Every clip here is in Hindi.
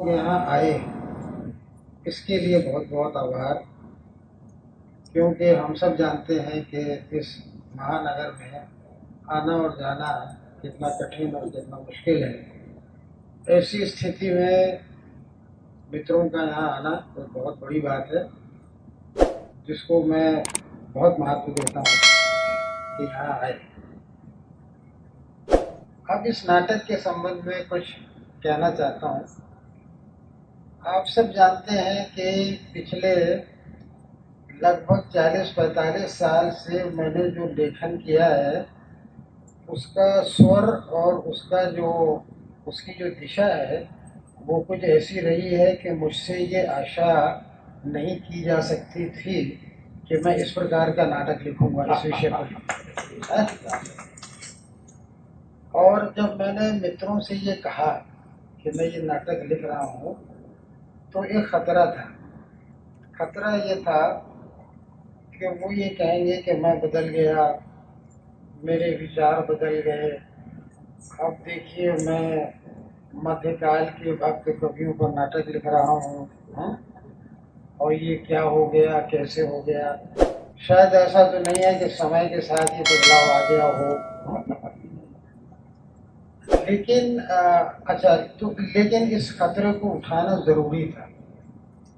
यहाँ आए इसके लिए बहुत बहुत आभार, क्योंकि हम सब जानते हैं कि इस महानगर में आना और जाना कितना कठिन और कितना मुश्किल है। ऐसी स्थिति में मित्रों का यहाँ आना तो बहुत बड़ी बात है, जिसको मैं बहुत महत्व देता हूँ कि यहाँ आए। अब इस नाटक के संबंध में कुछ कहना चाहता हूँ। आप सब जानते हैं कि पिछले लगभग 40-45 साल से मैंने जो लेखन किया है, उसका स्वर और उसकी जो दिशा है वो कुछ ऐसी रही है कि मुझसे ये आशा नहीं की जा सकती थी कि मैं इस प्रकार का नाटक लिखूंगा इस विषय पर। और जब मैंने मित्रों से ये कहा कि मैं ये नाटक लिख रहा हूँ, तो एक खतरा था। खतरा ये था कि वो ये कहेंगे कि मैं बदल गया, मेरे विचार बदल गए। अब देखिए, मैं मध्यकाल के भक्त कवियों पर नाटक लिख रहा हूँ, और ये क्या हो गया, कैसे हो गया। शायद ऐसा तो नहीं है कि समय के साथ ये बदलाव आ गया हो, लेकिन लेकिन इस खतरे को उठाना जरूरी था।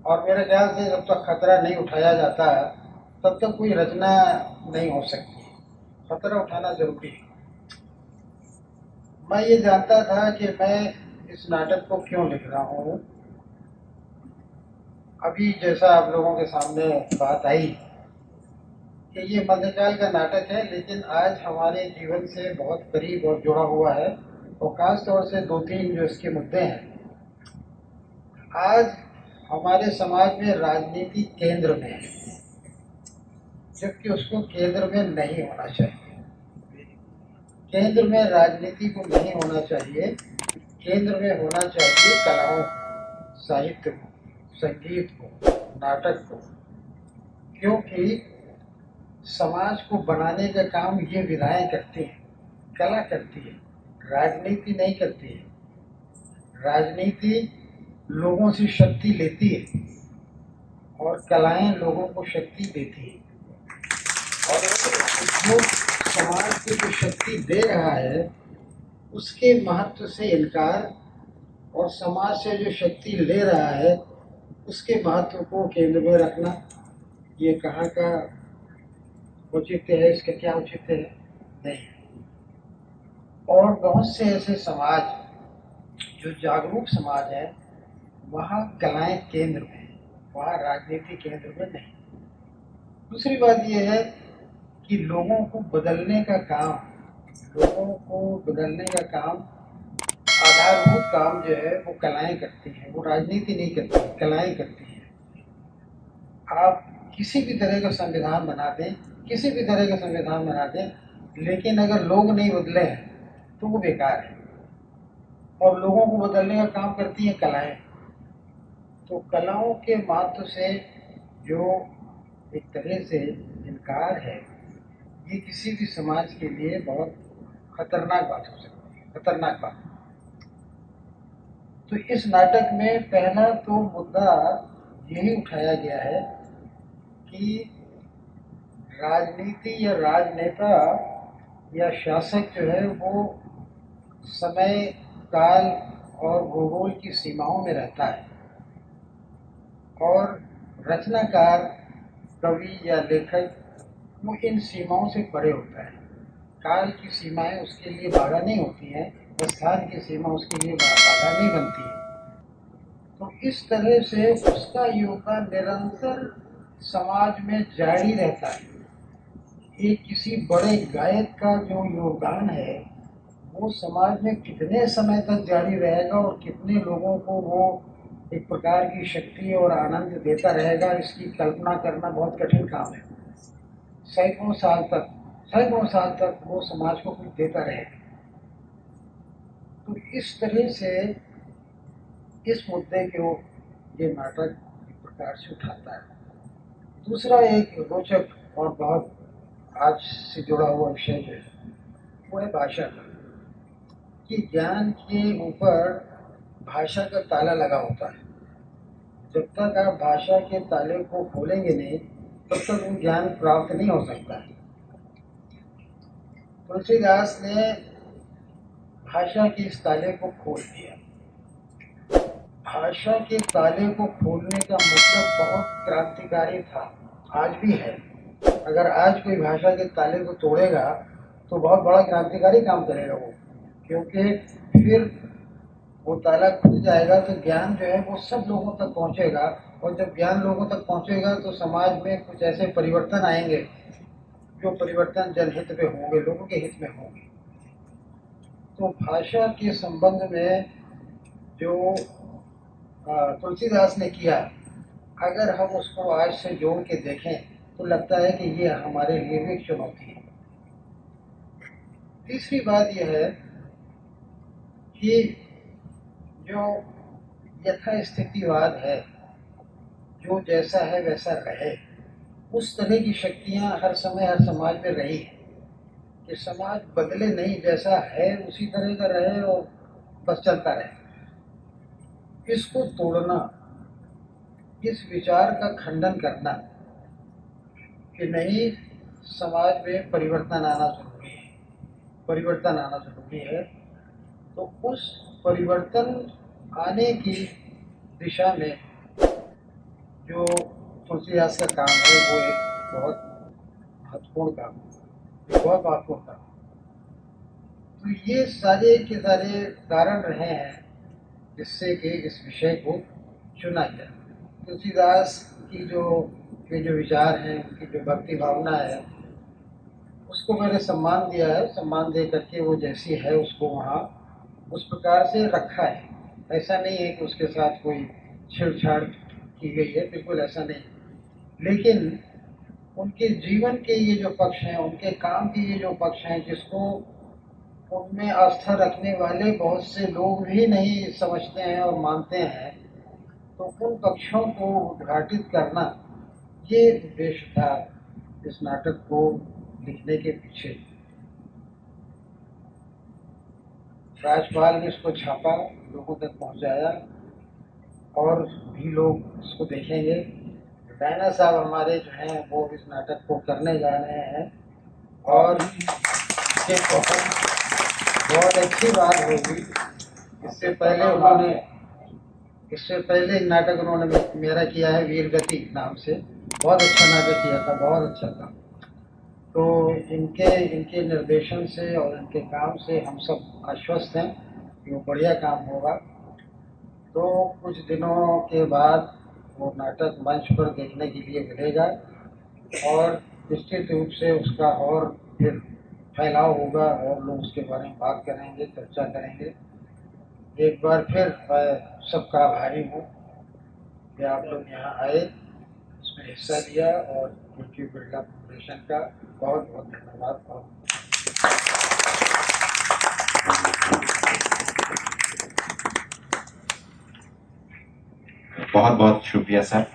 और मेरे ख्याल से जब तक खतरा नहीं उठाया जाता तब तक कोई रचना नहीं हो सकती। खतरा उठाना जरूरी है। मैं ये जानता था कि मैं इस नाटक को क्यों लिख रहा हूँ। अभी जैसा आप लोगों के सामने बात आई कि ये मध्यकाल का नाटक है, लेकिन आज हमारे जीवन से बहुत करीब और जुड़ा हुआ है, और खास तौर से 2-3 जो इसके मुद्दे हैं। आज हमारे समाज में राजनीति केंद्र में है, जबकि उसको केंद्र में नहीं होना चाहिए। केंद्र में राजनीति को नहीं होना चाहिए, केंद्र में होना चाहिए कलाओं, साहित्य को, संगीत को, नाटक को। क्योंकि समाज को बनाने का काम ये विधाएं करती हैं, कला करती है, राजनीति नहीं करती है। राजनीति लोगों से शक्ति लेती है और कलाएं लोगों को शक्ति देती है। और जो समाज को जो शक्ति दे रहा है उसके महत्व से इनकार, और समाज से जो शक्ति ले रहा है उसके महत्व को केंद्र में रखना, ये कहाँ का औचित्य है, इसका क्या औचित्य है? नहीं। और बहुत से ऐसे समाज जो जागरूक समाज है, वहाँ कलाएं केंद्र में है, वहाँ राजनीति केंद्र में नहीं। दूसरी बात यह है कि लोगों को बदलने का काम, आधारभूत काम जो है वो कलाएं करती हैं, वो राजनीति नहीं करती, कलाएं करती हैं। आप किसी भी तरह का संविधान बना दें, लेकिन अगर लोग नहीं बदले हैं तो वो बेकार है। और लोगों को बदलने का काम करती हैं कलाएं। तो कलाओं के महत्व से जो एक तरह से इनकार है, ये किसी भी समाज के लिए बहुत खतरनाक बात हो सकती है, खतरनाक बात। तो इस नाटक में पहला तो मुद्दा यही उठाया गया है कि राजनीति या राजनेता या शासक जो है वो समय, काल और भूगोल की सीमाओं में रहता है, और रचनाकार, कवि या लेखक वो इन सीमाओं से परे होता है। काल की सीमाएं उसके लिए बाधा नहीं होती हैं, स्थान की सीमा उसके लिए बाधा नहीं बनती है। तो इस तरह से उसका योगदान निरंतर समाज में जारी रहता है। एक किसी बड़े गायक का जो योगदान है वो समाज में कितने समय तक जारी रहेगा और कितने लोगों को वो एक प्रकार की शक्ति और आनंद देता रहेगा, इसकी कल्पना करना बहुत कठिन काम है। सैकड़ों साल तक वो समाज को कुछ देता रहेगा। तो इस तरह से इस मुद्दे को ये नाटक एक प्रकार से उठाता है। दूसरा एक रोचक और बहुत आज से जुड़ा हुआ विषय जो है वो है भाषा का, कि ज्ञान के ऊपर भाषा का ताला लगा होता है। जब तक आप भाषा के ताले को खोलेंगे नहीं, तब तक वो ज्ञान प्राप्त नहीं हो सकता है। तुलसीदास ने भाषा के इस ताले को खोल दिया। भाषा के ताले को खोलने का मतलब बहुत क्रांतिकारी था, आज भी है। अगर आज कोई भाषा के ताले को तोड़ेगा तो बहुत बड़ा क्रांतिकारी काम करेगा वो, क्योंकि फिर वो ताला खुल जाएगा तो ज्ञान जो है वो सब लोगों तक पहुंचेगा, और जब ज्ञान लोगों तक पहुंचेगा तो समाज में कुछ ऐसे परिवर्तन आएंगे जो परिवर्तन जनहित में होंगे, लोगों के हित में होंगे। तो भाषा के संबंध में जो तुलसीदास ने किया, अगर हम उसको आज से जोड़ के देखें तो लगता है कि ये हमारे लिए भी एक चुनौती है। तीसरी बात यह है कि जो यथास्थितिवाद है, जो जैसा है वैसा रहे, उस तरह की शक्तियां हर समय हर समाज में रही है कि समाज बदले नहीं, जैसा है उसी तरह का रहे और बस चलता रहे। इसको तोड़ना, इस विचार का खंडन करना कि नहीं, समाज में परिवर्तन आना जरूरी है, परिवर्तन आना जरूरी है, तो उस परिवर्तन आने की दिशा में जो तुलसीदास का काम है वो एक बहुत महत्वपूर्ण काम है, बहुत महत्वपूर्ण काम। तो ये सारे के सारे कारण रहे हैं जिससे कि इस विषय को चुना गया। तुलसीदास की के जो विचार हैं, उनकी जो भक्ति भावना है, उसको मैंने सम्मान दिया है। सम्मान दे करके वो जैसी है उसको वहाँ उस प्रकार से रखा है। ऐसा नहीं है कि उसके साथ कोई छेड़छाड़ की गई है, बिल्कुल ऐसा नहीं। लेकिन उनके जीवन के ये जो पक्ष हैं, उनके काम के ये जो पक्ष हैं, जिसको उनमें आस्था रखने वाले बहुत से लोग भी नहीं समझते हैं और मानते हैं, तो उन पक्षों को उद्घाटित करना, ये उद्देश्य था इस नाटक को लिखने के पीछे। राजपाल ने इसको छापा, लोगों तक पहुंचाया, और भी लोग इसको देखेंगे। रैना साहब हमारे जो हैं वो इस नाटक को करने जा रहे हैं, और ये बहुत अच्छी बात होगी। इससे पहले नाटक उन्होंने मेरा किया है वीर गति नाम से, बहुत अच्छा नाटक किया था, बहुत अच्छा था। तो इनके निर्देशन से और इनके काम से हम सब आश्वस्त हैं कि वो बढ़िया काम होगा। तो कुछ दिनों के बाद वो नाटक मंच पर देखने के लिए मिलेगा, और निश्चित रूप से उसका और फिर फैलाव होगा और लोग उसके बारे में बात करेंगे, चर्चा करेंगे। एक बार फिर मैं सबका आभारी हूँ कि आप लोग यहाँ आए, इसमें हिस्सा लिया, और यूट्यूब बिरला फाउंडेशन का बहुत बहुत धन्यवाद। बहुत बहुत शुक्रिया सर।